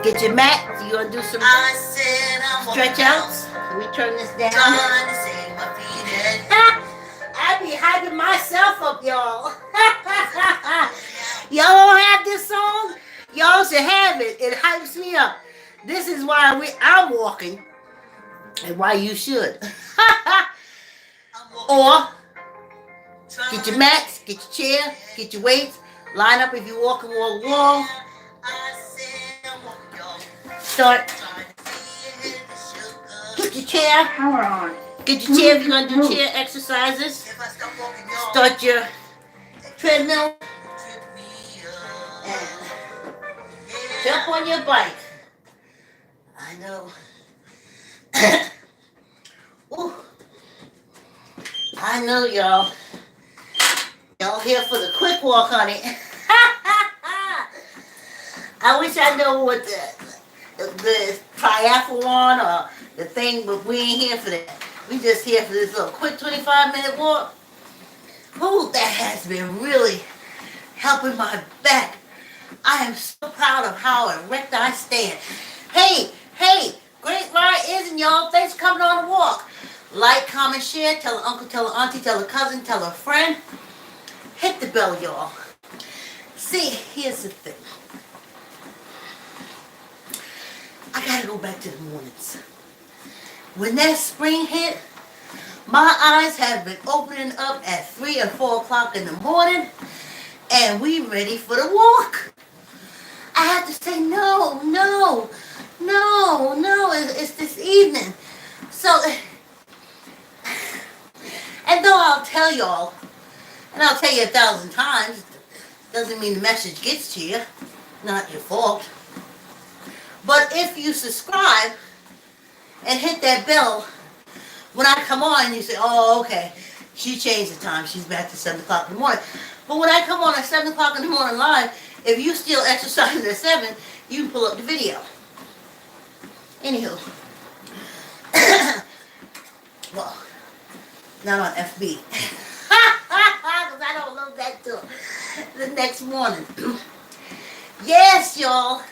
Get your mat. You gonna do some stretch outs? Can we turn this down? I be hyping myself up, y'all. Y'all don't have this song? Y'all should have it. It hypes me up. This is why I'm walking, and why you should. Or get your mats, get your chair, get your weights, line up if you're walking wall to wall. Start. Get your chair. Power on. Get your chair if you're gonna do chair exercises. Start your treadmill and jump on your bike. I know. Ooh. I know, y'all. Y'all here for the quick walk, honey. I wish I know what the triathlon or the thing, but we ain't here for that. We just here for this little quick 25-minute walk. Ooh, that has been really helping my back. I am so proud of how erect I stand. Hey, great ride isn't y'all. Thanks for coming on the walk. Like, comment, share, tell an uncle, tell an auntie, tell a cousin, tell a friend. Hit the bell, y'all. See, here's the thing. I gotta go back to the mornings. When that spring hit, my eyes have been opening up at 3 or 4 o'clock in the morning, and we ready for the walk. I had to say no, it's this evening. So, and though I'll tell y'all, and I'll tell you 1,000 times, doesn't mean the message gets to you. Not your fault. But if you subscribe and hit that bell, when I come on, you say, oh, okay, she changed the time. She's back to 7 o'clock in the morning. But when I come on at 7 o'clock in the morning live, if you still exercising at 7, you can pull up the video. Anywho. Well, not on FB. Because I don't load that till the next morning. Yes, y'all.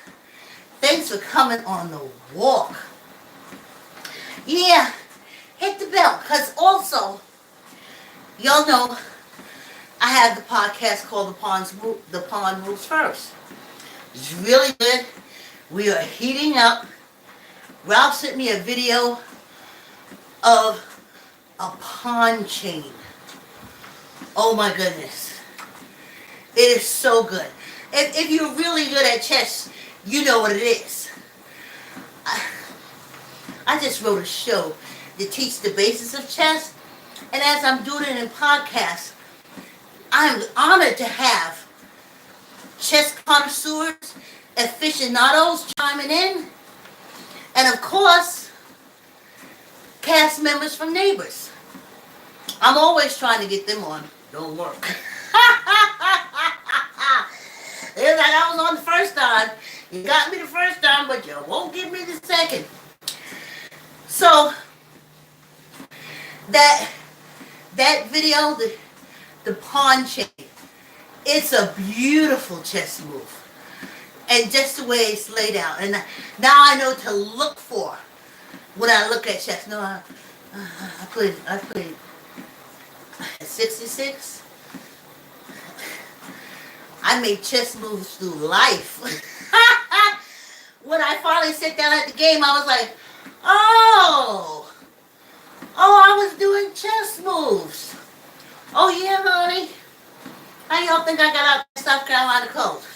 Thanks for coming on the walk. Yeah, hit the bell. Because also, y'all know I have the podcast called The Pond Moves First. It's really good. We are heating up. Ralph sent me a video of a pond chain. Oh my goodness. It is so good. If you're really good at chess, you know what it is. I just wrote a show to teach the basics of chess. And as I'm doing it in podcasts, I'm honored to have chess connoisseurs, aficionados chiming in, and of course, cast members from Neighbors. I'm always trying to get them on. Don't work. It's like I was on the first time. You got me the first time, but you won't give me the second. So, that video, the pawn chain, it's a beautiful chess move. And just the way it's laid out. And now I know to look for when I look at chess. No, I played at 66. I made chess moves through life. When I finally sat down at the game, I was like, oh, I was doing chess moves. Oh yeah, honey. How y'all think I got out of South Carolina coast?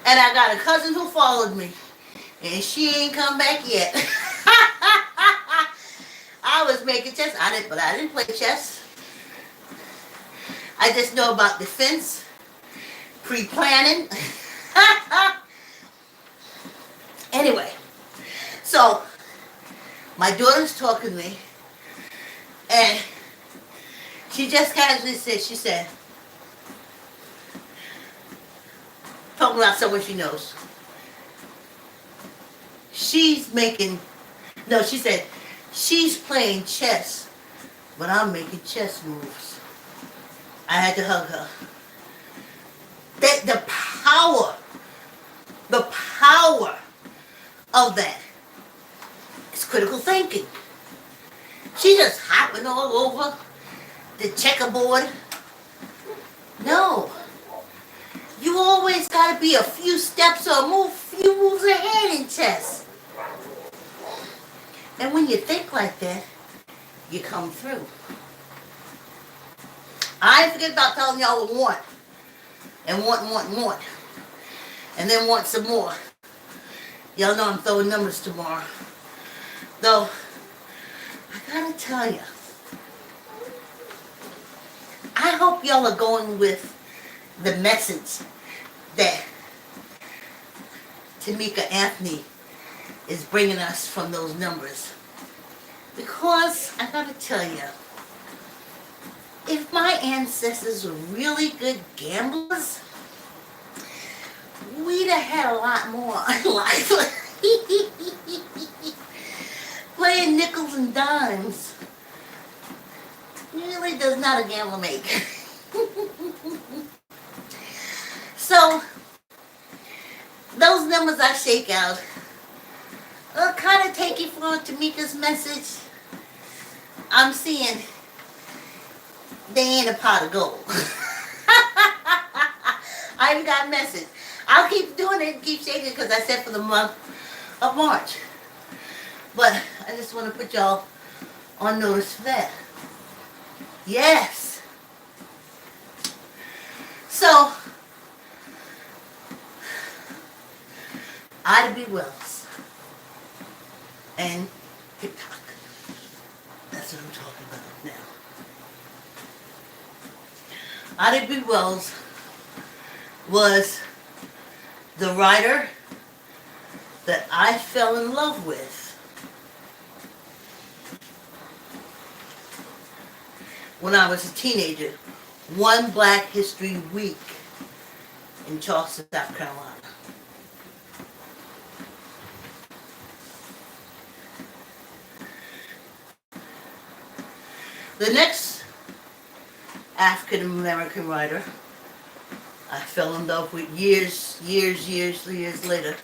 And I got a cousin who followed me, and she ain't come back yet. I was making chess. I didn't play chess. I just know about defense, pre-planning. Anyway, so my daughter's talking to me, and she just casually said, talking about someone she knows. She said, she's playing chess, but I'm making chess moves. I had to hug her. The power The power of that is critical thinking. She just hopping all over the checkerboard. No. You always got to be a few steps or few moves ahead in chess. And when you think like that, you come through. I ain't forget about telling y'all to want. And want. And then want some more. Y'all know I'm throwing numbers tomorrow. Though, I gotta tell you, I hope y'all are going with the message that Tamika Anthony is bringing us from those numbers. Because I gotta tell you, if my ancestors were really good gamblers, we'd have had a lot more in life. Playing nickels and dimes really does not a gambler make. So, those numbers I shake out kind of take you for Tamika's message. I'm seeing they ain't a pot of gold. I even got a message. I'll keep doing it and keep shaking it because I said for the month of March. But I just want to put y'all on notice for that. Yes. So, Ida B. Wells and TikTok. That's what I'm talking about now. Ida B. Wells was the writer that I fell in love with when I was a teenager, one Black History Week in Charleston, South Carolina. The next African American writer I fell in love with years later.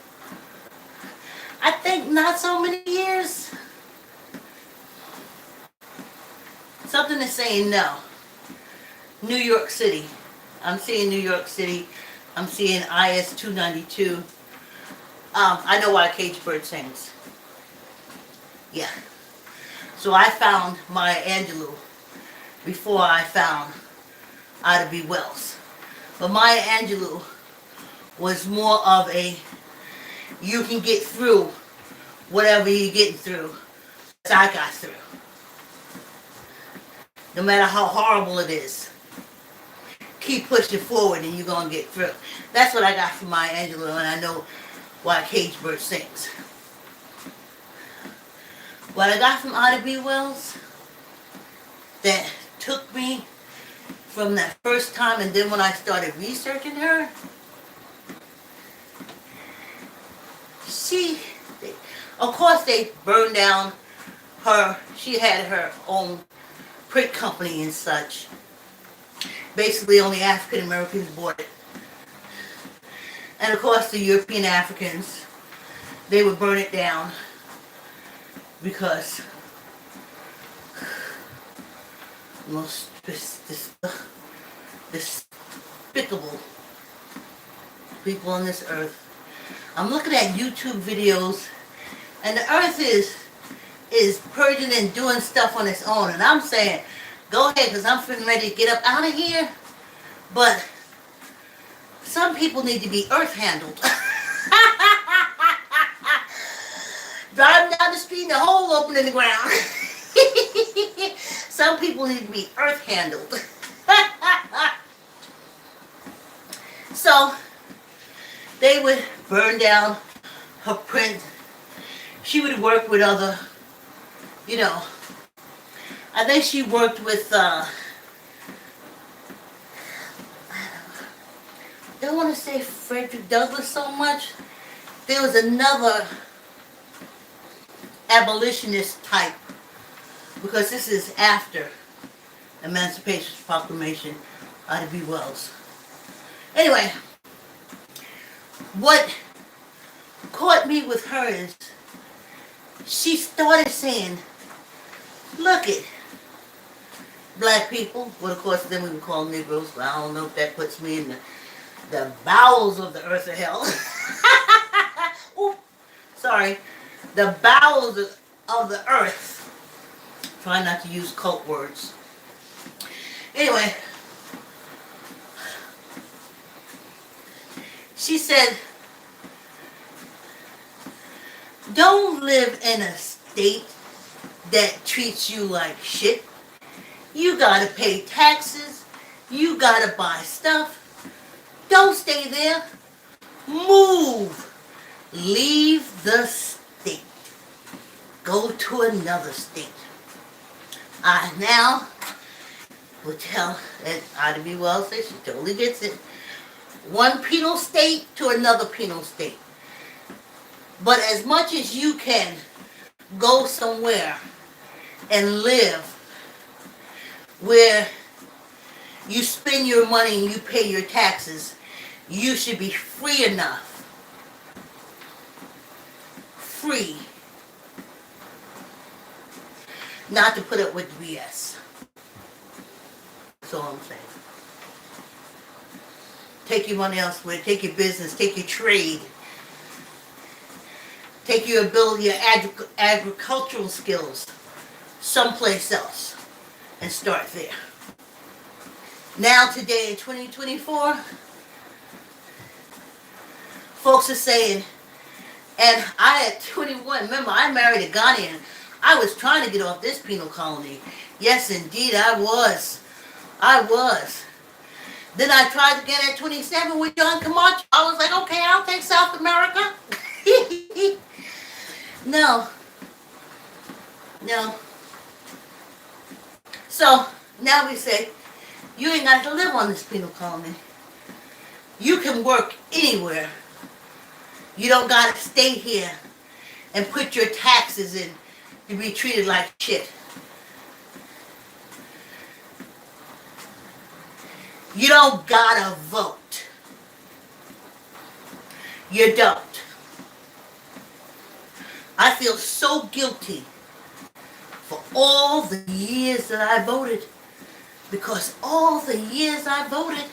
I think not so many years. Something is saying no. New York City. I'm seeing New York City. I'm seeing IS 292. I know why Cage Bird sings. Yeah. So I found Maya Angelou before I found Ida B. Wells. But Maya Angelou was more of a, you can get through whatever you're getting through, as I got through. No matter how horrible it is, keep pushing forward and you're going to get through. That's what I got from Maya Angelou, and I know why Cage Bird sings. What I got from Ida B. Wells that took me from that first time, and then when I started researching her, of course they burned down her, she had her own print company and such. Basically only African Americans bought it. And of course the European Africans, they would burn it down because most despicable people on this earth. I'm looking at YouTube videos and the earth is purging and doing stuff on its own, and I'm saying go ahead because I'm feeling ready to get up out of here, but some people need to be earth handled. Driving down the street and a hole open in the ground. Some people need to be earth handled. So they would burn down her print. She would work with other, I think she worked with, I don't want to say Frederick Douglass so much. There was another abolitionist type, because this is after Emancipation Proclamation, Ida B. Wells. Anyway, what me with her is she started saying, look it, black people, well of course then we would call them Negroes, but I don't know if that puts me in the bowels of the earth of hell. Ooh, sorry. The bowels of the earth. Try not to use cult words. Anyway, she said, don't live in a state that treats you like shit. You gotta pay taxes. You gotta buy stuff. Don't stay there. Move. Leave the state. Go to another state. I now will tell that Ida B. Wells says she totally gets it. One penal state to another penal state. But as much as you can go somewhere and live where you spend your money and you pay your taxes, you should be free enough. Free. Not to put up with BS. That's all I'm saying. Take your money elsewhere. Take your business. Take your trade. Take your ability, your agricultural skills someplace else and start there. Now today in 2024, folks are saying, and I at 21, remember I married a Ghanaian. I was trying to get off this penal colony. Yes, indeed, I was. Then I tried again at 27 with John Camacho. I was like, okay, I'll take South America. No. So, now we say, you ain't got to live on this penal colony. You can work anywhere. You don't got to stay here and put your taxes in to be treated like shit. You don't gotta vote. You don't. I feel so guilty for all the years that I voted, because all the years I voted,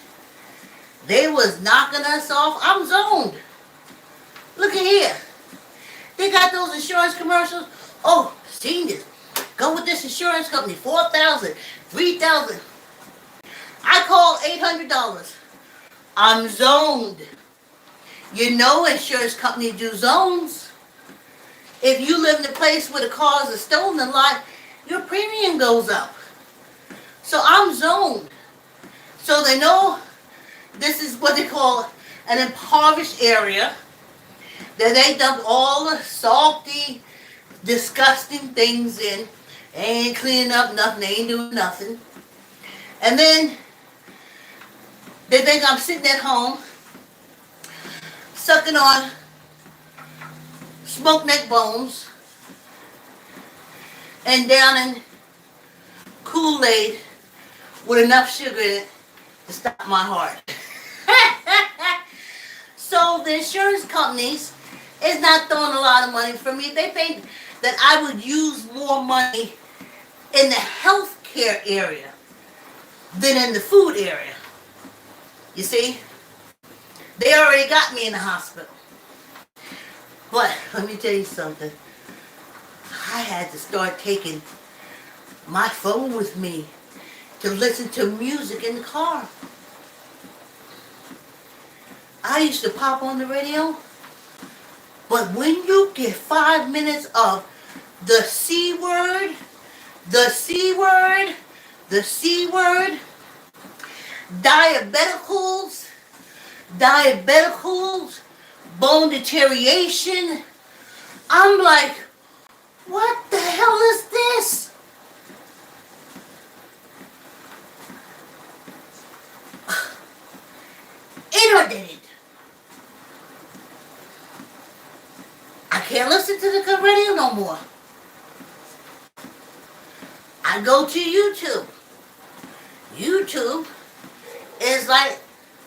they was knocking us off. I'm zoned. Look at here. They got those insurance commercials. Oh, seniors, go with this insurance company, $4,000, $3,000. I call $800. I'm zoned. You know insurance companies do zones. If you live in a place where the cars are stolen a lot, your premium goes up. So I'm zoned. So they know this is what they call an impoverished area, that they dump all the salty, disgusting things in. They ain't cleaning up nothing, they ain't doing nothing. And then they think I'm sitting at home sucking on smoked neck bones and downing Kool-Aid with enough sugar in it to stop my heart. So the insurance companies is not throwing a lot of money for me. They think that I would use more money in the healthcare area than in the food area. You see? They already got me in the hospital. But let me tell you something. I had to start taking my phone with me to listen to music in the car. I used to pop on the radio, but when you get 5 minutes of the C word, the C word, the C word, diabeticals, bone deterioration, I'm like, what the hell is this? Inundated. I can't listen to the radio no more. I go to YouTube. YouTube is like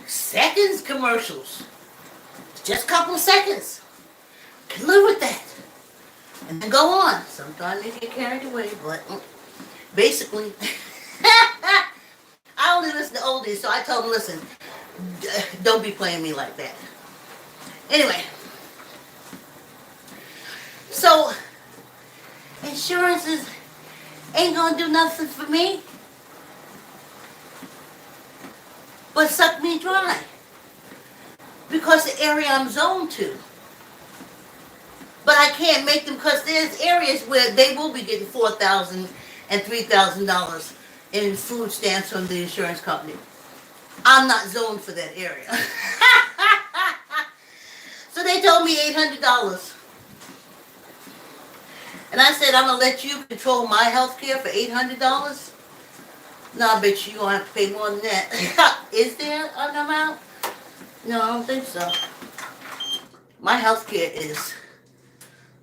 seconds commercials. Just a couple of seconds. can live with that. And then go on. Sometimes they get carried away, but basically, I only listen to oldies, so I told them, listen, don't be playing me like that. Anyway, so insurances ain't gonna do nothing for me but suck me dry because the area I'm zoned to. But I can't make them, because there's areas where they will be getting $4,000 and $3,000 in food stamps from the insurance company. I'm not zoned for that area. So they told me $800. And I said, I'm going to let you control my health care for $800? No, I bet you're going to have to pay more than that. Is there an amount? No, I don't think so. My health care is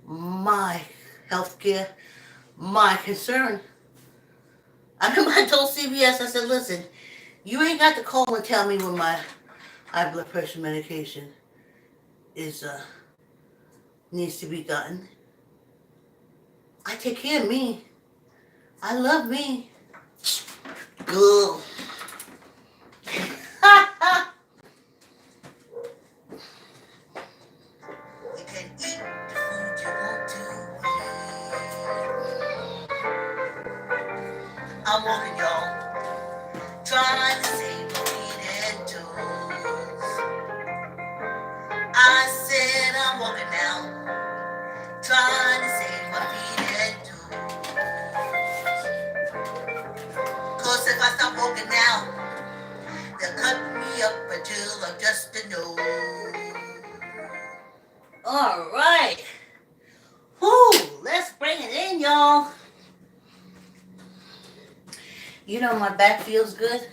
my health care, my concern. I remember I told CVS, I said, listen, you ain't got to call and tell me when my high blood pressure medication is needs to be gotten. I take care of me. I love me. Ugh. You can eat the food you want to eat. I'm walking, y'all, trying to save my feet and toes. I said I'm walking now, trying to save my feet and toes. 'Cause if I stop walking now, they'll cut me up until I'm just a nose. All right. Whoo, let's bring it in, y'all. You know, my back feels good.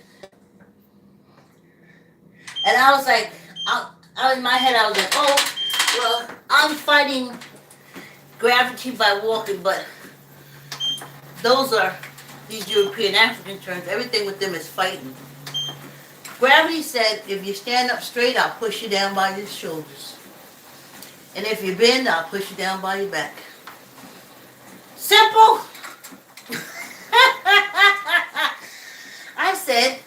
And I was like, I in my head, I was like, oh, well, I'm fighting gravity by walking, but those are these European African terms. Everything with them is fighting. Gravity said, if you stand up straight, I'll push you down by your shoulders. And if you bend, I'll push you down by your back. Simple. I said,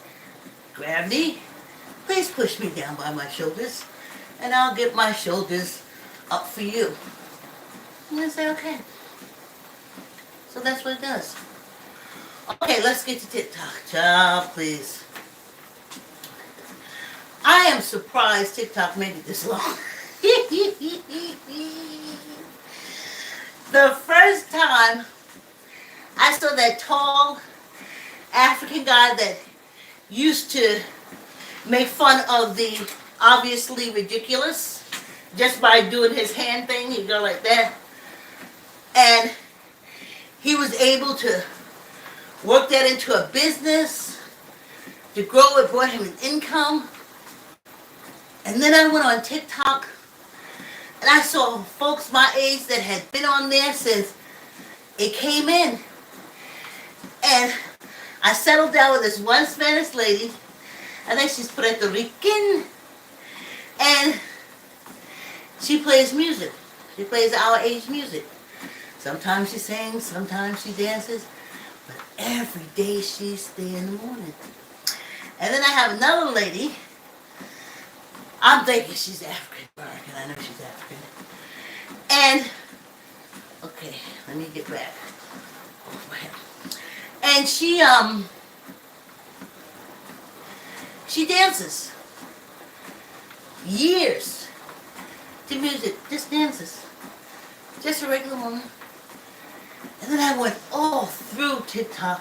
gravity, please push me down by my shoulders, and I'll get my shoulders up for you. And I say, okay. So that's what it does. Okay, let's get to TikTok. Child, please. I am surprised TikTok made it this long. The first time I saw that tall African guy that used to make fun of the obviously ridiculous just by doing his hand thing, he'd go like that. And he was able to work that into a business, to grow it, brought him an income. And then I went on TikTok and I saw folks my age that had been on there since it came in. And I settled down with this one Spanish lady. I think she's Puerto Rican. And she plays music. She plays our age music. Sometimes she sings, sometimes she dances. But every day she's there in the morning. And then I have another lady. I'm thinking she's African American. I know she's African. And, okay, let me get back. And she dances. Years to music, just dances. Just a regular woman. And then I went all through TikTok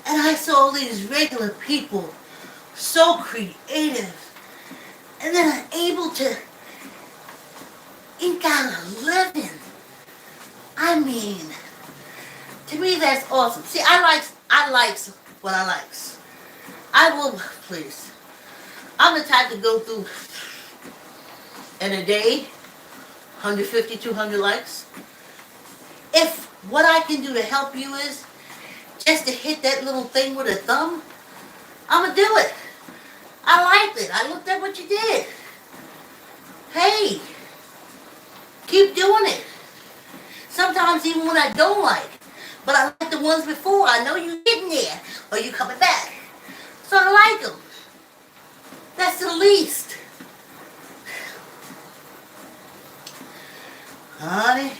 and I saw these regular people, so creative. And then I'm able to eke out a living. I mean, to me that's awesome. See, I likes what I likes. I will, please. I'm the type to go through in a day, 150, 200 likes. If what I can do to help you is just to hit that little thing with a thumb, I'm going to do it. I liked it. I looked at what you did. Hey, keep doing it. Sometimes even when I don't like. But I like the ones before. I know you're getting there. Or you coming back. So I like them. That's the least. Honey,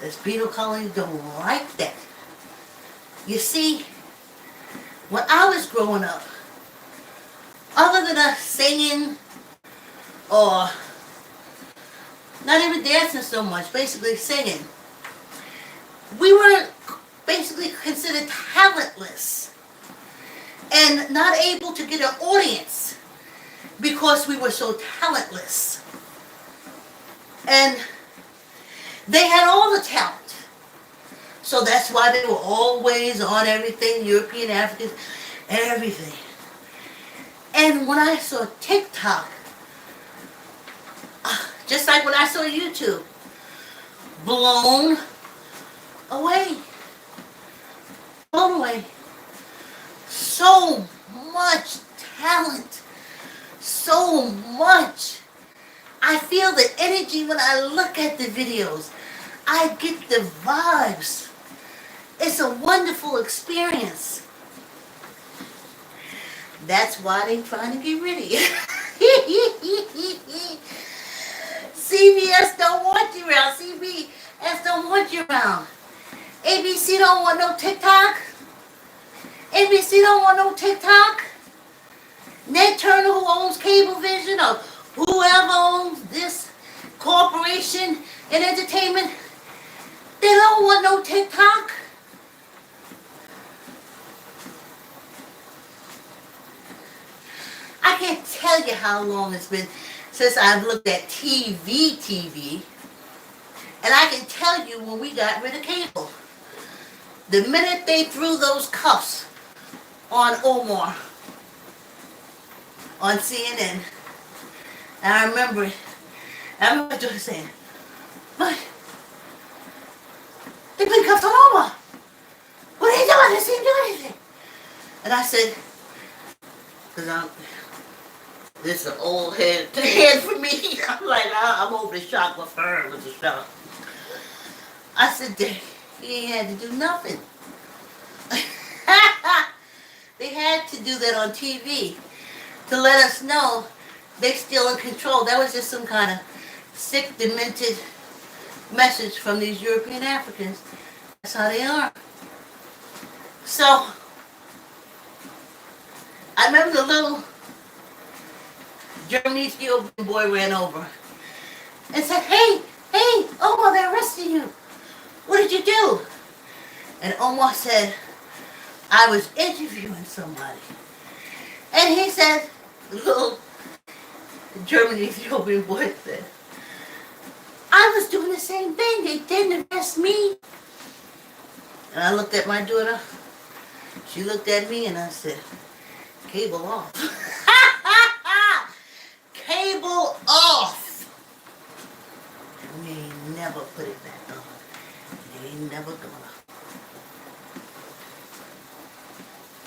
those penal colonies don't like that. You see, when I was growing up, other than us singing or not even dancing so much, basically singing, we were basically considered talentless and not able to get an audience because we were so talentless. And they had all the talent. So that's why they were always on everything, European, Africans, everything. And when I saw TikTok, just like when I saw YouTube, blown away. Blown away. So much talent. So much. I feel the energy when I look at the videos. I get the vibes. It's a wonderful experience. That's why they're trying to get rid of you. CBS don't want you around. CBS don't want you around. ABC don't want no TikTok. NBC don't want no TikTok. Ned Turner, who owns Cablevision, or whoever owns this corporation in entertainment, they don't want no TikTok. I can't tell you how long it's been since I've looked at TV, and I can tell you when we got rid of cable. The minute they threw those cuffs on Omar on CNN, and I remember my daughter saying, "But they put cuffs on Omar. What are they doing? They didn't do anything." And I said, because this is an old head for me. I'm like, I'm over the shock with her with the shock. I said, he ain't had to do nothing. They had to do that on TV to let us know they still in control. That was just some kind of sick, demented message from these European Africans. That's how they are. So, I remember the little German Ethiopian boy ran over and said, hey, Omar, they're arresting you. What did you do? And Omar said, I was interviewing somebody. And he said, the little German Ethiopian boy said, I was doing the same thing. They didn't arrest me. And I looked at my daughter. She looked at me and I said, cable off. Cable off. We ain't never put it back on. They ain't never gonna.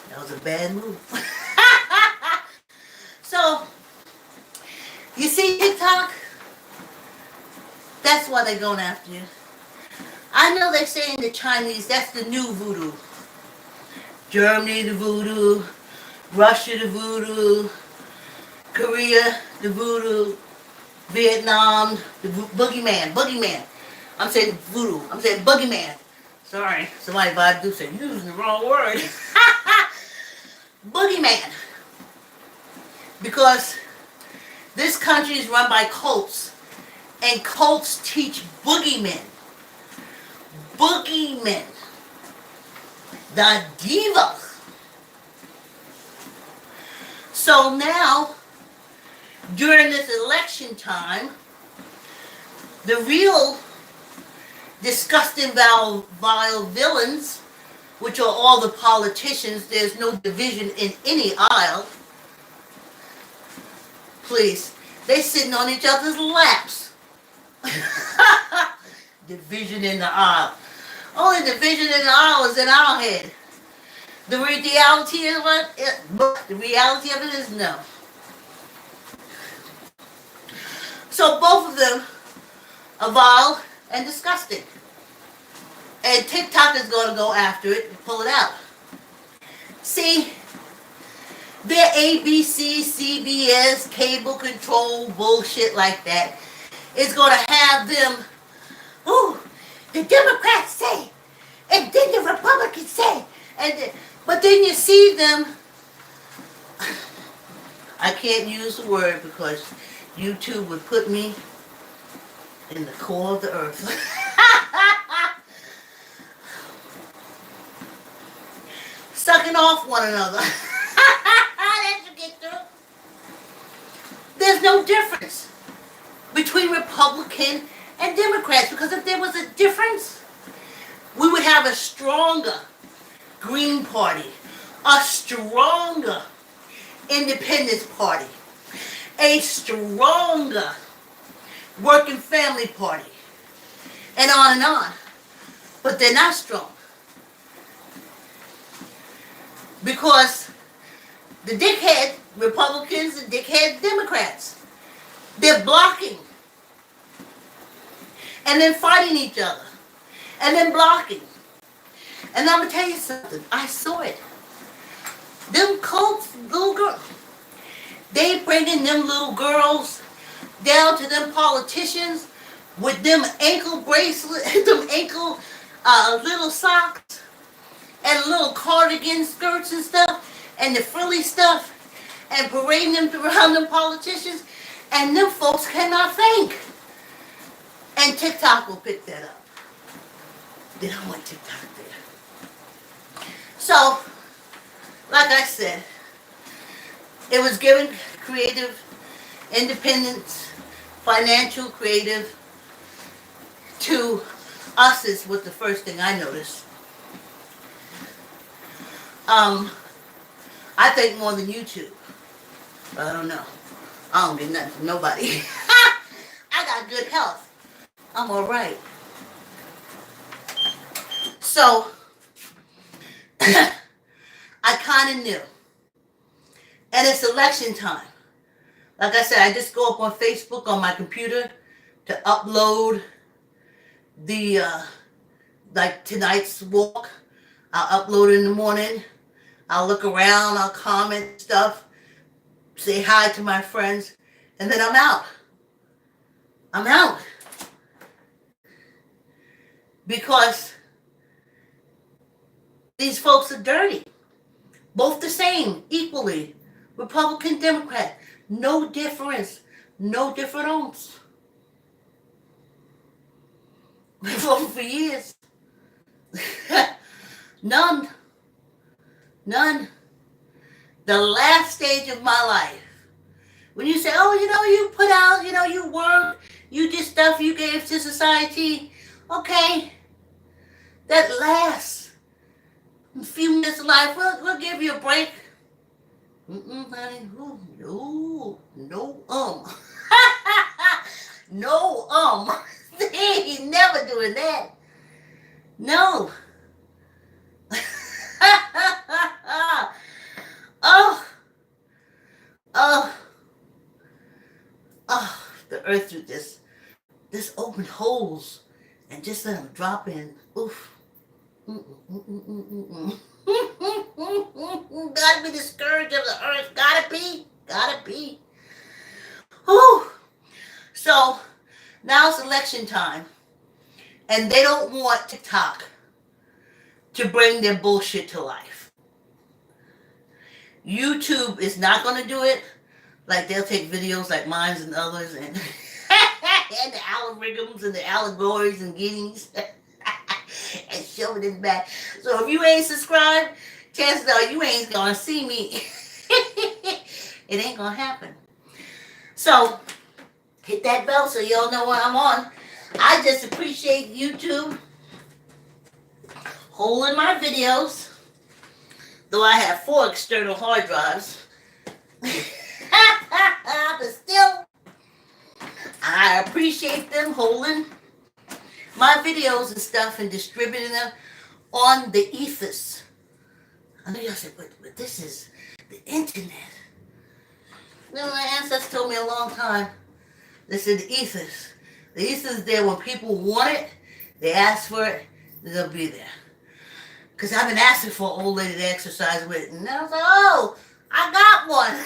That was a bad move. So, you see TikTok? That's why they're going after you. I know they're saying the Chinese, that's the new voodoo. Germany, the voodoo. Russia, the voodoo. Korea, the voodoo. Vietnam, the boogeyman. I'm saying voodoo. I'm saying boogeyman. Sorry, somebody vibe do say you're using the wrong word. Boogeyman. Because this country is run by cults. And cults teach boogeymen. Boogeymen. The diva. So now, during this election time, the real disgusting, vile villains, which are all the politicians, there's no division in any aisle. Please, they sitting on each other's laps. Division in the aisle. Only division in the aisle is in our head. The reality of it is no. So both of them vile and disgusting. And TikTok is going to go after it and pull it out. See, their ABC, CBS, cable control bullshit like that is going to have them, ooh, the Democrats say, and then the Republicans say, but then you see them, I can't use the word because YouTube would put me in the core of the earth. Sucking off one another. That should get through. There's no difference between Republican and Democrats, because if there was a difference, we would have a stronger Green Party, a stronger Independence Party, a stronger Working Family Party, and on and on. But they're not strong. Because the dickhead Republicans and dickhead Democrats, they're blocking and then fighting each other and then blocking. And I'm going to tell you something. I saw it. Them cults, little girls, they bringing them little girls down to them politicians with them ankle bracelets, them ankle little socks, and little cardigan skirts and stuff, and the frilly stuff, and parading them around them politicians, and them folks cannot think. And TikTok will pick that up. They don't want TikTok there. So, like I said, it was giving creative independence, financial creative to us is what the first thing I noticed. I think more than YouTube. I don't know. I don't get nothing from nobody. I got good health. I'm alright. So, I kind of knew. And it's election time. Like I said, I just go up on Facebook on my computer to upload the, like tonight's walk. I'll upload it in the morning. I'll look around, I'll comment stuff, say hi to my friends, and then I'm out. I'm out. Because these folks are dirty. Both the same, equally. Republican, Democrat. No difference. No difference. Been voting for years. None. None. The last stage of my life. When you say, oh, you put out, you work, you did stuff you gave to society. Okay. That last few minutes of life, we'll give you a break. Honey. No. No, He's never doing that. No. The earth with this open holes and just let them drop in. Oof. Gotta be the scourge of the earth. Gotta be. Whew. So now it's election time, and they don't want TikTok to bring their bullshit to life. YouTube is not going to do it. Like, they'll take videos like mine and others and, and the algorithms and the allegories and guineas and shove it in the back. So if you ain't subscribed, chances are you ain't going to see me. It ain't going to happen. So hit that bell so y'all know what I'm on. I just appreciate YouTube holding my videos, though I have 4 external hard drives. But still, I appreciate them holding my videos and stuff and distributing them on the ethos. I know y'all said, but this is the internet. My ancestors told me a long time, they said the ethos The Easter is there when people want it, they ask for it, they'll be there. Because I've been asking for an old lady to exercise with, and I was like, oh, I got one.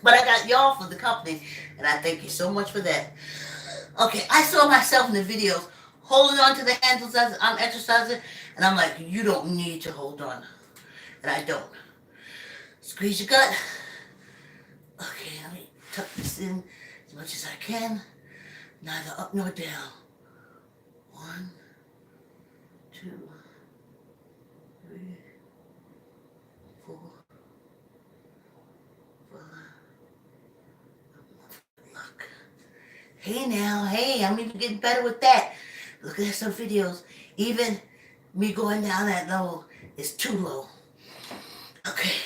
But I got y'all for the company, and I thank you so much for that. Okay, I saw myself in the videos holding on to the handles as I'm exercising, and I'm like, you don't need to hold on. And I don't. Squeeze your gut. Okay, let me tuck this in as much as I can. Neither up nor down. 1, 2, 3, 4, 5. Look. Hey now, hey, I'm even getting better with that. Look at some videos. Even me going down that low is too low. Okay.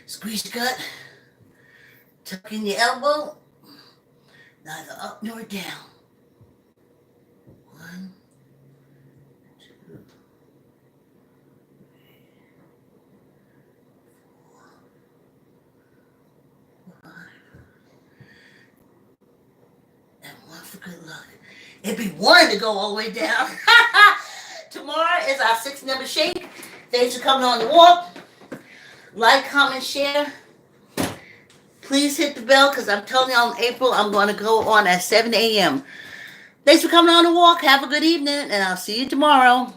Squeeze your gut. Tuck in your elbow. Neither up nor down. 1, 2, 5. And 1 for good luck. It'd be 1 to go all the way down. Tomorrow is our 6-member shake. Thanks for coming on the walk. Like, comment, share. Please hit the bell because I'm telling you on April I'm going to go on at 7 a.m. Thanks for coming on the walk. Have a good evening, and I'll see you tomorrow.